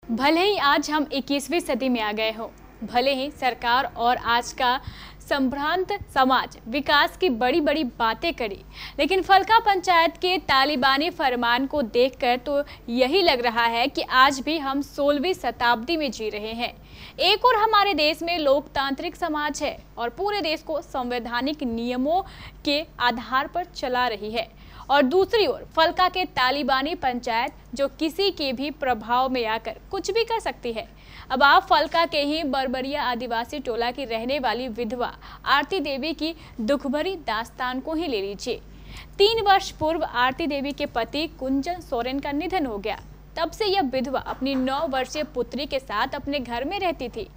भले ही आज हम 21वीं सदी में आ गए हों, भले ही सरकार और आज का संभ्रांत समाज विकास की बड़ी बड़ी बातें करी, लेकिन फलका पंचायत के तालिबानी फरमान को देखकर तो यही लग रहा है कि आज भी हम 16वीं शताब्दी में जी रहे हैं। एक और हमारे देश में लोकतांत्रिक समाज है और पूरे देश को संवैधानिक नियमों के आधार पर चला रही है, और दूसरी ओर फलका के तालिबानी पंचायत जो किसी के भी प्रभाव में आकर कुछ भी कर सकती है। अब आप फलका के ही बरबरिया आदिवासी टोला की रहने वाली विधवा आरती देवी की दुखभरी दास्तान को ही ले लीजिए। 3 वर्ष पूर्व आरती देवी के पति कुंजन सोरेन का निधन हो गया। तब से यह विधवा अपनी 9 वर्षीय पुत्री के साथ अपने घर में रहती थी।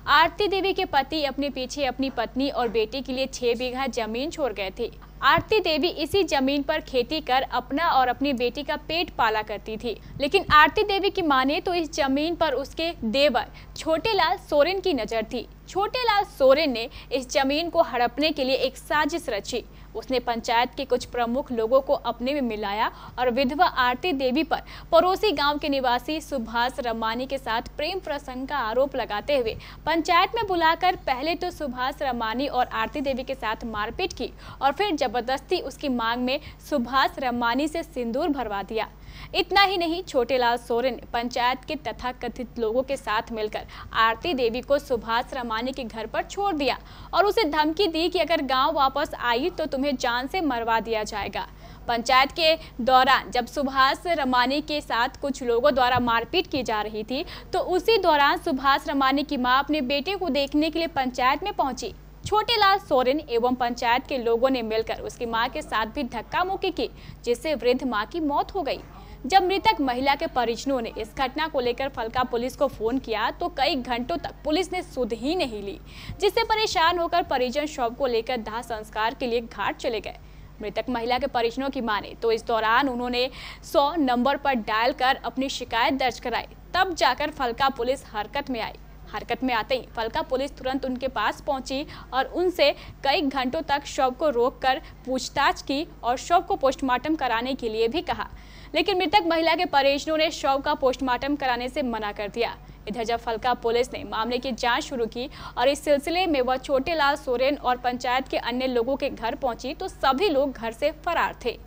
आरती देवी के पति अपने पीछे अपनी पत्नी और बेटी के लिए 6 बीघा जमीन छोड़ गए थे। आरती देवी इसी जमीन पर खेती कर अपना और अपनी बेटी का पेट पाला करती थी, लेकिन आरती देवी की माने तो इस जमीन पर उसके देवर छोटेलाल सोरेन की नजर थी। छोटेलाल सोरेन ने इस जमीन को हड़पने के लिए एक साजिश रची। उसने पंचायत के कुछ प्रमुख लोगों को अपने में मिलाया और विधवा आरती देवी पर पड़ोसी गांव के निवासी सुभाष रमानी के साथ प्रेम प्रसंग का आरोप लगाते हुए पंचायत में बुलाकर पहले तो सुभाष रमानी और आरती देवी के साथ मारपीट की और फिर जबरदस्ती उसकी मांग में सुभाष रमानी से सिंदूर भरवा दिया। इतना ही नहीं, छोटेलाल सोरेन ने पंचायत के तथाकथित लोगों के साथ मिलकर आरती देवी को सुभाष रमानी के घर पर छोड़ दिया और उसे धमकी दी कि अगर गांव वापस आई तो तुम्हें जान से मरवा दिया जाएगा। पंचायत के दौरान जब सुभाष रमानी के साथ कुछ लोगों द्वारा मारपीट की जा रही थी, तो उसी दौरान सुभाष रमानी की मां अपने बेटे को देखने के लिए पंचायत में पहुंची। छोटेलाल सोरेन एवं पंचायत के लोगों ने मिलकर उसकी मां के साथ भी धक्का मुक्की की, जिससे वृद्ध मां की मौत हो गई। जब मृतक महिला के परिजनों ने इस घटना को लेकर फलका पुलिस को फोन किया तो कई घंटों तक पुलिस ने सुध ही नहीं ली, जिससे परेशान होकर परिजन शव को लेकर दाह संस्कार के लिए घाट चले गए। मृतक महिला के परिजनों की माने तो इस दौरान उन्होंने 100 नंबर पर डायल कर अपनी शिकायत दर्ज कराई, तब जाकर फलका पुलिस हरकत में आई। हरकत में आते ही फलका पुलिस तुरंत उनके पास पहुंची और उनसे कई घंटों तक शव को रोककर पूछताछ की और शव को पोस्टमार्टम कराने के लिए भी कहा, लेकिन मृतक महिला के परिजनों ने शव का पोस्टमार्टम कराने से मना कर दिया। इधर जब फलका पुलिस ने मामले की जांच शुरू की और इस सिलसिले में वह छोटेलाल सोरेन और पंचायत के अन्य लोगों के घर पहुंची तो सभी लोग घर से फरार थे।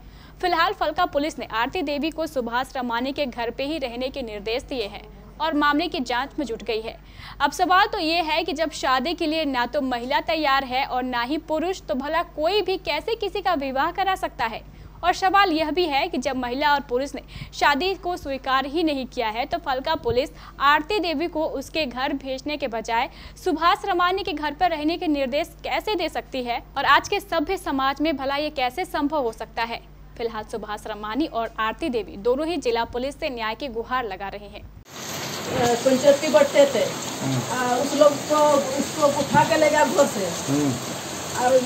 फिलहाल फलका पुलिस ने आरती देवी को सुभाष रमानी के घर पे ही रहने के निर्देश दिए हैं और मामले की जांच में जुट गई है। अब सवाल तो ये है कि जब शादी के लिए ना तो महिला तैयार है और ना ही पुरुष, तो भला कोई भी कैसे किसी का विवाह करा सकता है? और सवाल यह भी है कि जब महिला और पुरुष ने शादी को स्वीकार ही नहीं किया है तो फलका पुलिस आरती देवी को उसके घर भेजने के बजाय सुभाष रमानी के घर पर रहने के निर्देश कैसे दे सकती है? और आज के सभ्य समाज में भला ये कैसे संभव हो सकता है? फिलहाल सुभाष रमानी और आरती देवी दोनों ही जिला पुलिस से न्याय की गुहार लगा रहे हैं। पंचायती बैठते थे, उस लोग को उसको उठा के ले गया घर से और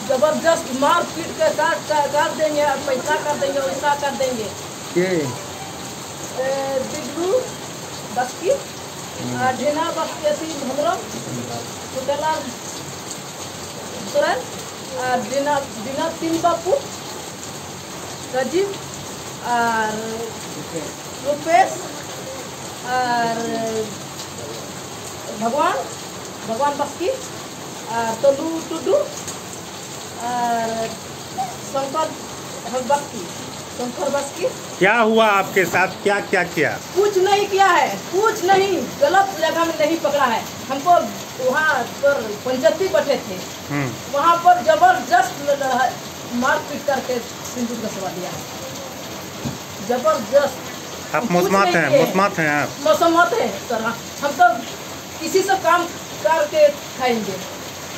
जबरदस्त मार पीट के काट देंगे, पैसा कर देंगे, वैसा कर देंगे। बिगड़ू बस्की, ढीना बस्की थी, भमरम, छोटेलाल सोरेन, ढीना 3 बापू, राजीव और रुपेश और भगवान बस्की, तोलू टुडू और शंकर बस्की। क्या हुआ आपके साथ? क्या क्या किया? कुछ नहीं किया है, कुछ नहीं, गलत जगह में नहीं पकड़ा है हमको। वहाँ पर पंचायती बैठे थे, वहाँ पर जबरदस्त मारपीट करके सिंदूर कसवा दिया है, जबरदस्त। आप मुसमात हैं आप? मौसमात है सर, हम तो किसी से काम करके खाएंगे,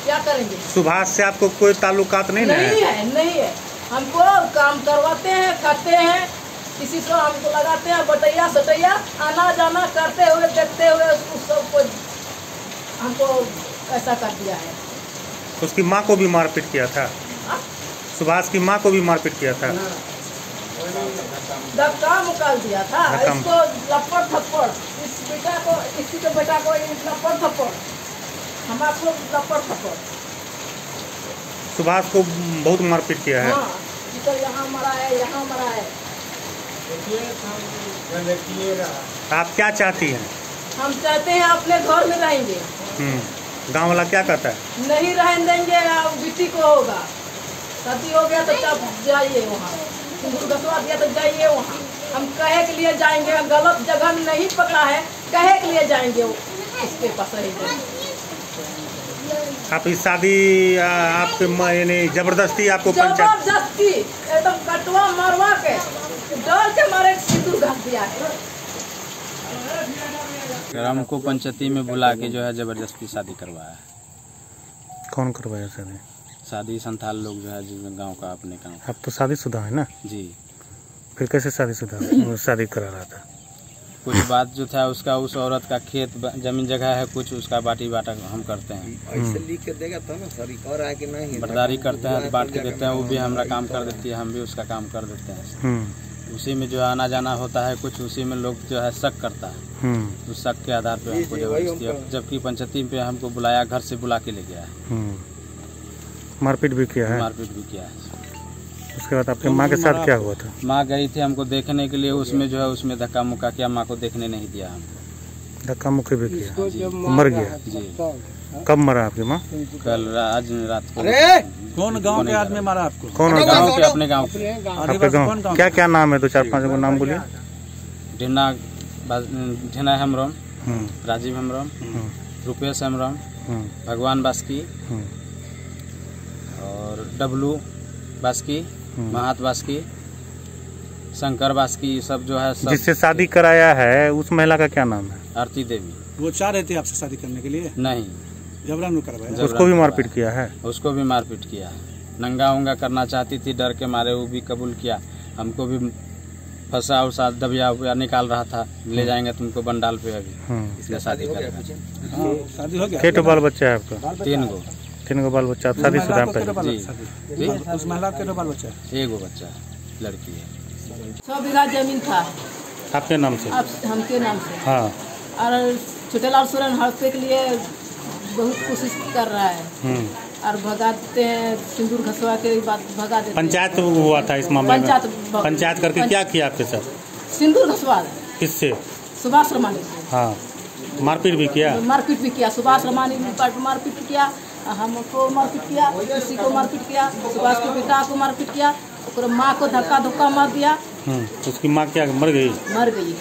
क्या करेंगे? सुभाष से आपको कोई ताल्लुकात नहीं है? नहीं है, हमको काम करवाते हैं, खाते हैं, किसी से हमको लगाते हैं बटैया सटैया, आना जाना करते हुए देखते हुए उस सबको हमको ऐसा कर दिया है। उसकी माँ को भी मारपीट किया था? सुभाष की माँ को भी मारपीट किया था? धक्का मुकाल दिया था, इसको लपड़ थप्पड़, इसी के बेटा को लपड़ थप्पड़, हमारे लपड़ थप्पड़। सुभाष को बहुत मारपीट किया है। हाँ, तो यहाँ मरा है, यहाँ मरा है। आप क्या चाहती हैं? हम चाहते हैं अपने घर में रहेंगे। गांव वाला क्या कहता है? नहीं रहने देंगे, बेटी को होगा, शादी हो गया तो तब जाइए वहाँ, सिंदूर घसवा दिया तो जाइए वहाँ। हम कहे के लिए जाएंगे, गलत जगह में नहीं पकड़ा है, कहे के लिए जाएंगे उसके पास रहेंगे। आप इस शादी आपके यानी जबरदस्ती आपको जबरदस्ती एकदम कटवा मरवा के डर के मारे सिंदूर घस दिया है। हमको पंचायती में बुला के जो है जबरदस्ती शादी करवाया है। कौन करवाया शादी? शादी संथाल लोग जो है जिसमें गांव का अपने गांव। अब तो शादीशुदा है ना? जी। फिर कैसे शादीशुदा शादी करा रहा था? कुछ बात जो था उसका, उस औरत का खेत जमीन जगह है कुछ, उसका बाटी बाटा हम करते हैं। ऐसे लिख के देगा तो ना सरकार है कि नहीं, बर्दारी करते हैं तो बांट के देते हैं, वो भी हमारा काम कर देती है, हम भी उसका काम कर देते हैं। उसी में जो है आना जाना होता है कुछ, उसी में लोग जो है शक करता है, उस शक के आधार पे हमको जबरदस्ती, जबकि पंचायती पे हमको बुलाया, घर से बुला के ले गया है। मारपीट भी किया है? मारपीट भी किया है। उसके बाद आपके माँ के साथ क्या हुआ था? माँ गई थी हमको देखने के लिए, उसमें जो है उसमें धक्का मुक्का किया, माँ को देखने नहीं दिया हमको। धक्का मुक्की भी किया? मर गया? जी। कब मरा आपकी माँ? कल आज रात को। कौन गांव के आदमी मारा आपको? कौन गाँव के? अपने गाँव के। आपके गाँव क्या क्या नाम है? 2-4-5 को नाम बोलिए। ढिना हेम्ब्रम, राजीव हेम्ब्रम, रुपेश हेम्ब्रम, भगवान बास्की और डब्लू बास्की, महात बास्की, शंकर बास्की, सब जो है सब। जिससे शादी कराया है उस महिला का क्या नाम है? आरती देवी। वो चाह रहे थे आपसे शादी करने के लिए? नहीं, जबरन करवाया। उसको भी मारपीट किया है? उसको भी मारपीट किया है, नंगा उंगा करना चाहती थी, डर के मारे वो भी कबूल किया। हमको भी फंसा उसा दबिया हुआ निकाल रहा था, ले जाएंगे तुमको बंडाल पे, अभी इसलिए शादी करेगा। शादी हो गया? कितने बाल बच्चा है आपका? 3 गो बाल बच्चा। शादीशुदा है पहले? जी। उस महिला के 2 बाल बच्चा है? 1 बच्चा, लड़की है। 100 बीघा जमीन था आपके नाम से? हमके नाम से। हाँ। और छोटेलाल सोरेन हड़पे के लिए बहुत कोशिश कर रहा है और भगाते हैं, सिंदूर घसवा के बात भगा देते। पंचायत हुआ था इस मामले में? पंचायत करके क्या किया आपके साथ? सिंदूर घसवा। किससे? सुभाष रमानी। हाँ। मारपीट भी किया? मारपीट भी किया, सुभाष रमानी मारपीट किया, हमको मारपीट किया, किसी को मारपीट किया, सुभाष के पिता को मारपीट किया, और माँ को धक्का मार दिया। उसकी माँ क्या मर गई? मर गई।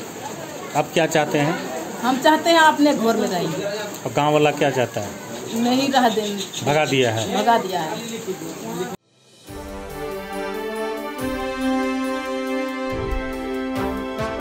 अब क्या चाहते हैं? हम चाहते हैं अपने घर में रहेंगे। और गांव वाला क्या चाहता है? नहीं रह देंगे, भगा दिया है? भगा दिया है।